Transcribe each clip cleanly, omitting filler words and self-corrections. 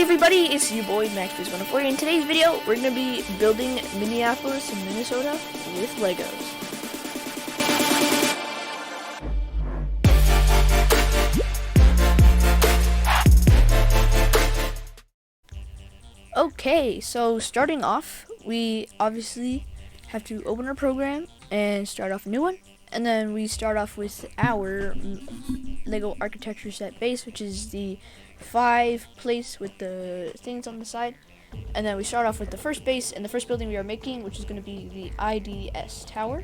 Hey everybody, it's you boy MacFizz104. In today's video, we're going to be building Minneapolis, Minnesota with Legos. Okay, so starting off, we obviously have to open our program and start off a new one. And then we start off with our Lego architecture set base, which is the 5 place with the things on the side. And then we start off with the first base and the first building we are making, which is going to be the Ids Tower,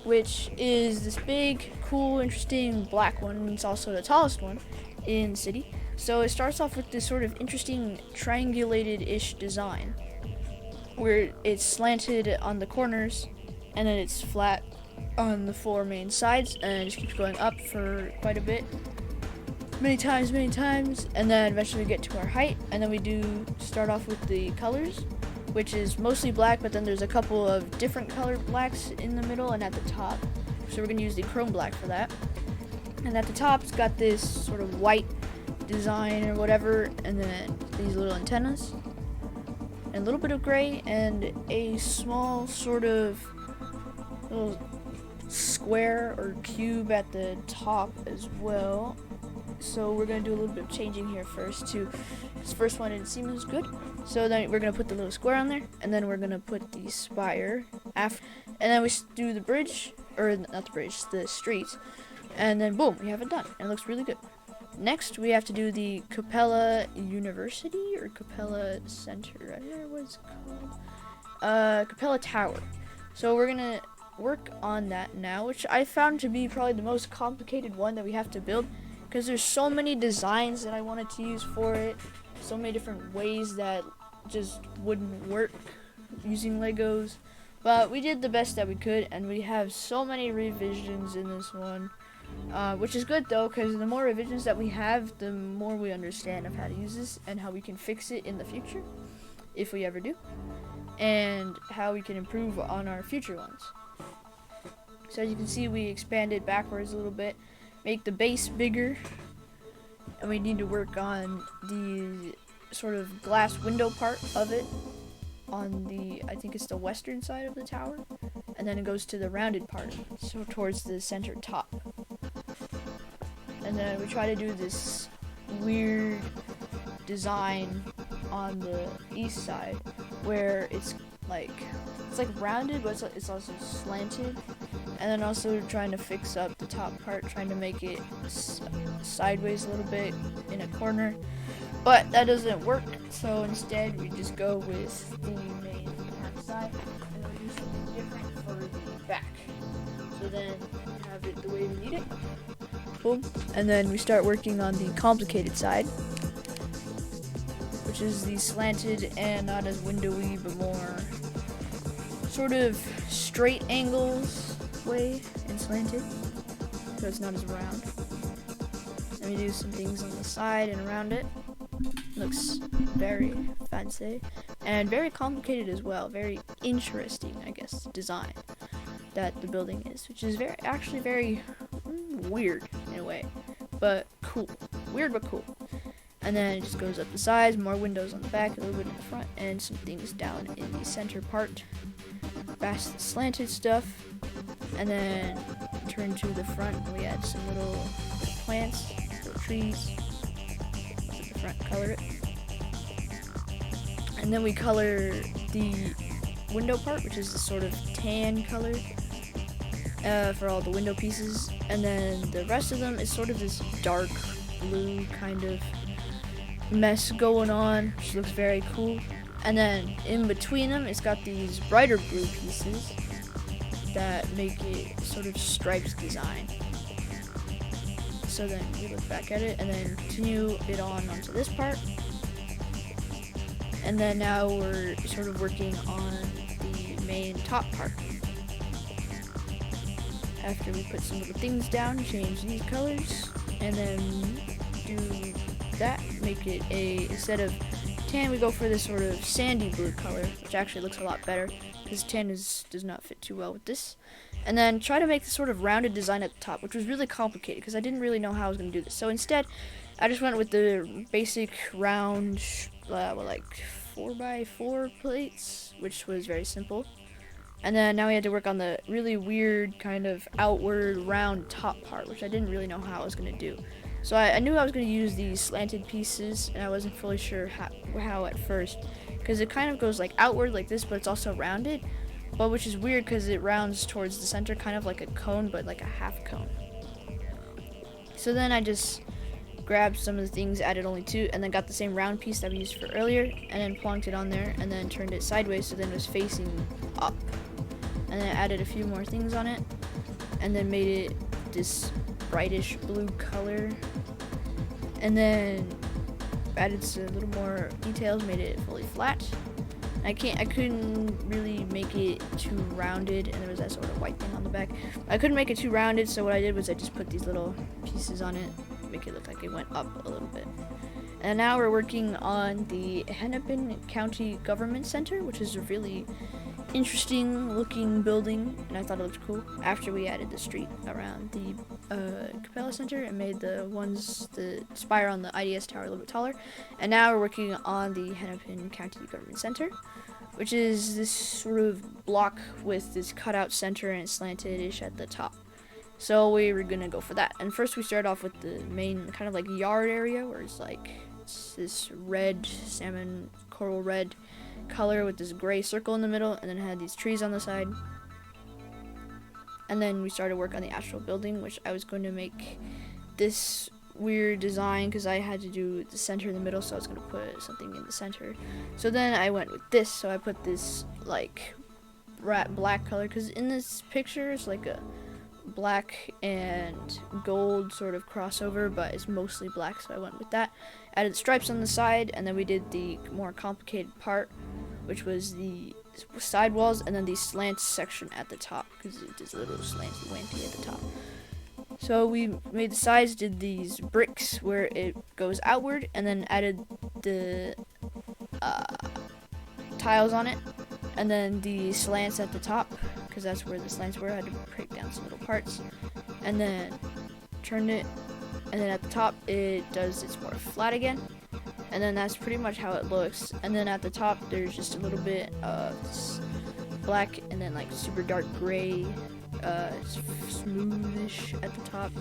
which is this big, cool, interesting black one. It's also the tallest one in the city. So it starts off with this sort of interesting triangulated-ish design, where it's slanted on the corners, and then it's flat on the 4 main sides, and it just keeps going up for quite a bit. Many times, and then eventually we get to our height, and then we do start off with the colors, which is mostly black, but then there's a couple of different colored blacks in the middle and at the top. So we're going to use the chrome black for that. And at the top, it's got this sort of white design or whatever, and then these little antennas, and a little bit of gray, and a small sort of little square or cube at the top as well. So we're going to do a little bit of changing here first too. This first one didn't seem as good. So then we're going to put the little square on there, and then we're going to put the spire after, and then we do the bridge, or not the bridge, the streets, and then boom, we have it done, and it looks really good. Next, we have to do the Capella University, or Capella Center, I don't know what it's called. Capella Tower. So we're going to work on that now, which I found to be probably the most complicated one that we have to build, because there's so many designs that I wanted to use for it, so many different ways that just wouldn't work using Legos, but we did the best that we could, and we have so many revisions in this one, which is good though, because the more revisions that we have, the more we understand of how to use this and how we can fix it in the future, if we ever do, and how we can improve on our future ones. So as you can see, we expanded backwards a little bit, make the base bigger, and we need to work on the sort of glass window part of it on the, I think it's the western side of the tower, and then it goes to the rounded part, so towards the center top. And then we try to do this weird design on the east side where it's like rounded, but it's also slanted, and then also trying to fix up the top part, trying to make it sideways a little bit in a corner, but that doesn't work. So instead we just go with the main half side, and then we do something different for the back, so then we have it the way we need it. Boom. And then we start working on the complicated side, which is the slanted and not as windowy, but more sort of straight angles way and slanted, so it's not as round. And we do some things on the side and around it. Looks very fancy and very complicated as well. Very interesting, I guess, design that the building is, which is actually very weird in a way, but cool. Weird but cool. And then it just goes up the sides, more windows on the back, a little bit in the front, and some things down in the center part. Past the slanted stuff, and then turn to the front, and we add some little plants, little trees. Look at the front, color it. And then we color the window part, which is the sort of tan color for all the window pieces. And then the rest of them is sort of this dark blue kind of mess going on, which looks very cool. And then in between them, it's got these brighter blue pieces that make it sort of stripes design. So then we look back at it and then continue it on onto this part. And then now we're sort of working on the main top part. After we put some little things down, change these colors, and then do that, make it instead of tan, we go for this sort of sandy blue color, which actually looks a lot better because tan does not fit too well with this. And then try to make this sort of rounded design at the top, which was really complicated because I didn't really know how I was going to do this. So instead, I just went with the basic round, like 4x4 plates, which was very simple. And then now we had to work on the really weird kind of outward round top part, which I didn't really know how I was going to do. So I knew I was going to use these slanted pieces, and I wasn't fully sure how at first, because it kind of goes like outward like this, but it's also rounded, but which is weird because it rounds towards the center, kind of like a cone, but like a half cone. So then I just grabbed some of the things, added only 2, and then got the same round piece that we used for earlier, and then plonked it on there, and then turned it sideways so then it was facing up. And then I added a few more things on it, and then made it this brightish blue color, and then added a little more details, made it fully flat. I couldn't really make it too rounded, and there was that sort of white thing on the back. I couldn't make it too rounded, so what I did was I just put these little pieces on it, make it look like it went up a little bit. And now we're working on the Hennepin County Government Center, which is a really interesting looking building, and I thought it looked cool. After we added the street around the Capella Center and made the spire on the Ids Tower a little bit taller. And now we're working on the Hennepin County Government Center, which is this sort of block with this cutout center and slanted-ish at the top. So we were gonna go for that. And first we started off with the main kind of like yard area, where it's this red, salmon coral red color with this gray circle in the middle, and then it had these trees on the side. And then we started work on the actual building, which I was going to make this weird design because I had to do the center in the middle, so I was going to put something in the center. So then I went with this, so I put this like black color, because in this picture it's like a black and gold sort of crossover, but it's mostly black, so I went with that. Added stripes on the side, and then we did the more complicated part, which was the side walls, and then the slant section at the top, because it does a little slanty wanty at the top. So we made the sides, did these bricks where it goes outward, and then added the tiles on it, and then the slants at the top, because that's where the slants were. I had to break down some little parts, and then turned it, and then at the top it's more flat again, and then that's pretty much how it looks. And then at the top there's just a little bit of black, and then like super dark gray, smoothish at the top,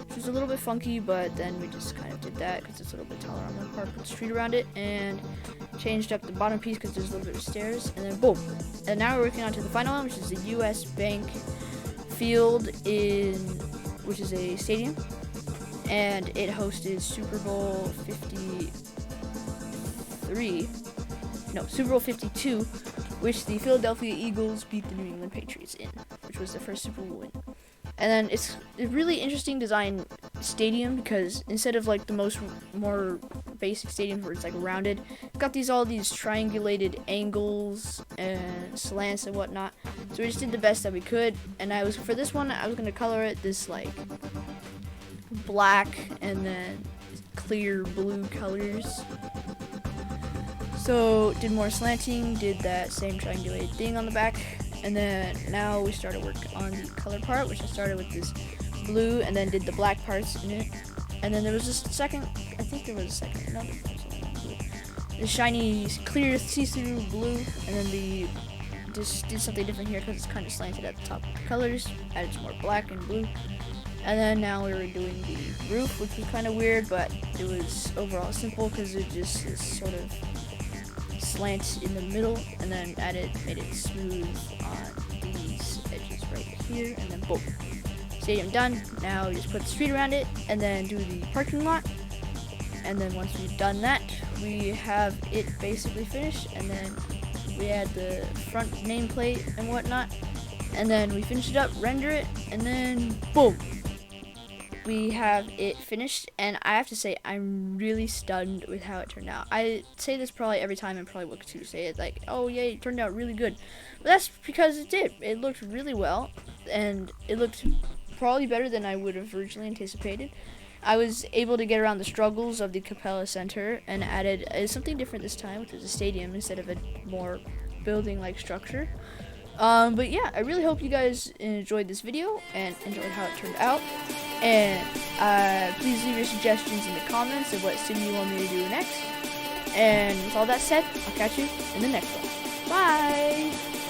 which was a little bit funky, but then we just kind of did that because it's a little bit taller on one part, put the street around it, and changed up the bottom piece because there's a little bit of stairs, and then boom. And now we're working on to the final one, which is the U.S. Bank Field, which is a stadium, and it hosted Super Bowl 52, which the Philadelphia Eagles beat the New England Patriots in, which was their first Super Bowl win. And then it's a really interesting design stadium, because instead of like the more basic stadiums where it's like rounded, it's got all these triangulated angles and slants and whatnot. So we just did the best that we could. And for this one, I was gonna color it this like black and then clear blue colors. So did more slanting, did that same triangulated thing on the back, and then now we started work on the color part, which I started with this blue and then did the black parts in it. And then there was this second, the shiny, clear, see-through blue, and then just did something different here because it's kind of slanted at the top colors, added some more black and blue. And then now we were doing the roof, which was kind of weird, but it was overall simple because it just is sort of slant in the middle, and then made it smooth on these edges right here, and then boom. Stadium done. Now we just put the street around it, and then do the parking lot. And then once we've done that, we have it basically finished, and then we add the front nameplate and whatnot, and then we finish it up, render it, and then boom. We have it finished, and I have to say I'm really stunned with how it turned out. I say this probably every time, and probably will too say it, like, oh yeah, it turned out really good. But that's because it did. It looked really well, and it looked probably better than I would have originally anticipated. I was able to get around the struggles of the Capella Center and added something different this time, which was a stadium instead of a more building-like structure. But yeah, I really hope you guys enjoyed this video and enjoyed how it turned out. And please leave your suggestions in the comments of what city you want me to do next. And with all that said, I'll catch you in the next one. Bye!